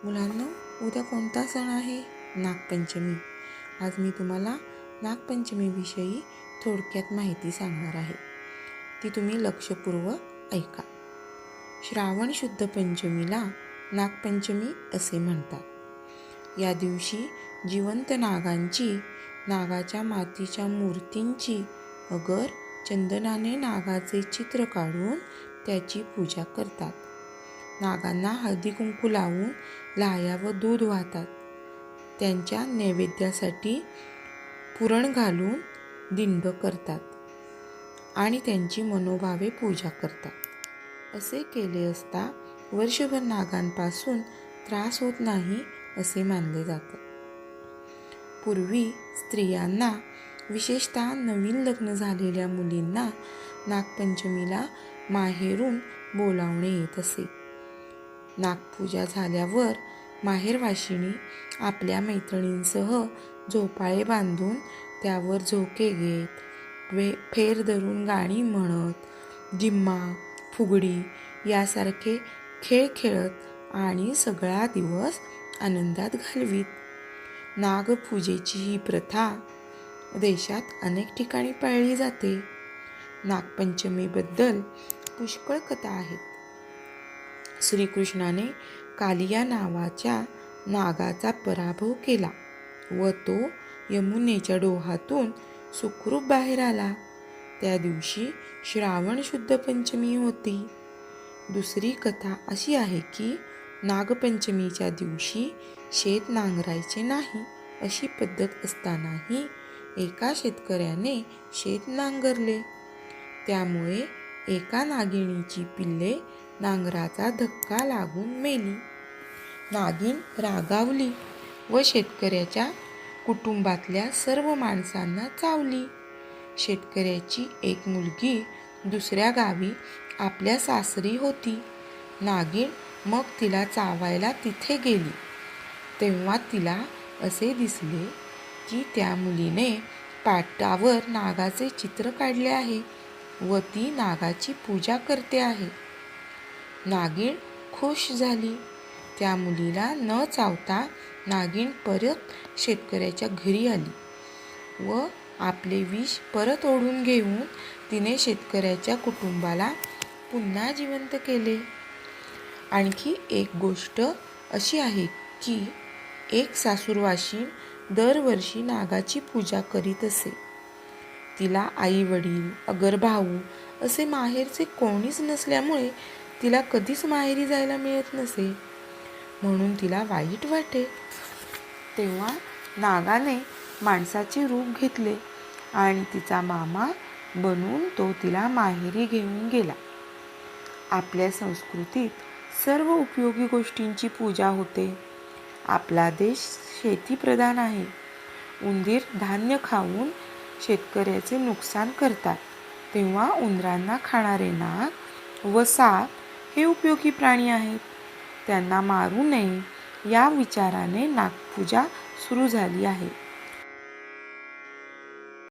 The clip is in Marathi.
मुलांनो, उद्या कोणता सण आहे? नागपंचमी. आज मी तुम्हाला नागपंचमीविषयी थोडक्यात माहिती सांगणार आहे. ती तुम्ही लक्षपूर्वक ऐका. श्रावण शुद्ध पंचमीला नागपंचमी असे म्हणतात. या दिवशी जिवंत नागांची, नागाच्या मातीच्या मूर्तींची अगर चंदनाने नागाचे चित्र काढून त्याची पूजा करतात. नागांना हळदी कुंकू लावून लाह्या व दूध वाहतात. त्यांच्या नैवेद्यासाठी पुरण घालून दिंड करतात आणि त्यांची मनोभावे पूजा करतात. असे केले असता वर्षभर नागांपासून त्रास होत नाही असे मानले जाते. पूर्वी स्त्रियांना, विशेषतः नवीन लग्न झालेल्या मुलींना नागपंचमीला माहेरून बोलावणे येत असे. नागपूजा झाल्यावर माहेरवाशिणी आपल्या मैत्रिणींसह झोपाळे बांधून त्यावर झोके घेत, फेर धरून गाणी म्हणत, जिम्मा, फुगडी यासारखे खेळ खेळत आणि सगळा दिवस आनंदात घालवीत. नागपूजेची ही प्रथा देशात अनेक ठिकाणी पाळली जाते. नागपंचमीबद्दल पुष्कळ कथा आहेत. श्रीकृष्णाने कालिया नावाच्या नागाचा पराभव केला व तो यमुनेच्या डोहातून सुखरूप बाहेर आला. त्या दिवशी श्रावण शुद्ध पंचमी होती. दुसरी कथा अशी आहे की नागपंचमीच्या दिवशी शेत नांगरायचे नाही अशी पद्धत असतानाही एका शेतकऱ्याने शेत नांगरले. त्यामुळे एका नागिणीची पिल्ले नांगराचा धक्का लागून मेली. नागिन रागावली व शेतकऱ्याच्या कुटुंबातल्या सर्व माणसांना चावली. शेतकऱ्याची एक मुलगी दुसऱ्या गावी आपल्या सासरी होती. नागिन मग तिला चावायला तिथे गेली. तेव्हा तिला असे दिसले की त्या मुलीने पाटावर नागाचे चित्र काढले आहे व ती नागाची पूजा करते आहे. नागिन खुश झाली. त्या मुलीला न चावता नागिन परत शेतकऱ्याच्या घरी आली व आपले विष परत ओढून घेऊन तिने शेतकऱ्याच्या कुटुंबाला पुन्हा जिवंत केले. आणखी एक गोष्ट अशी आहे की एक सासूरवाशीण दरवर्षी नागाची पूजा करीत असे. तिला आई वडील, अगर भाऊ असे माहेरचे कोणीच नसल्यामुळे तिला कधीच माहेरी जायला मिळत नसे, म्हणून तिला वाईट वाटे. तेव्हा नागाने माणसाचे रूप घेतले आणि तिचा मामा बनून तो तिला माहेरी घेऊन गेला. आपल्या संस्कृतीत सर्व उपयोगी गोष्टींची पूजा होते. आपला देश शेतीप्रधान आहे. उंदीर धान्य खाऊन शेतकऱ्याचे नुकसान करतात, तेव्हा उंदरांना खाणारे नाग व साप हे उपयोगी प्राणी आहेत. त्यांना मारू नये या विचाराने नागपूजा सुरू झाली आहे.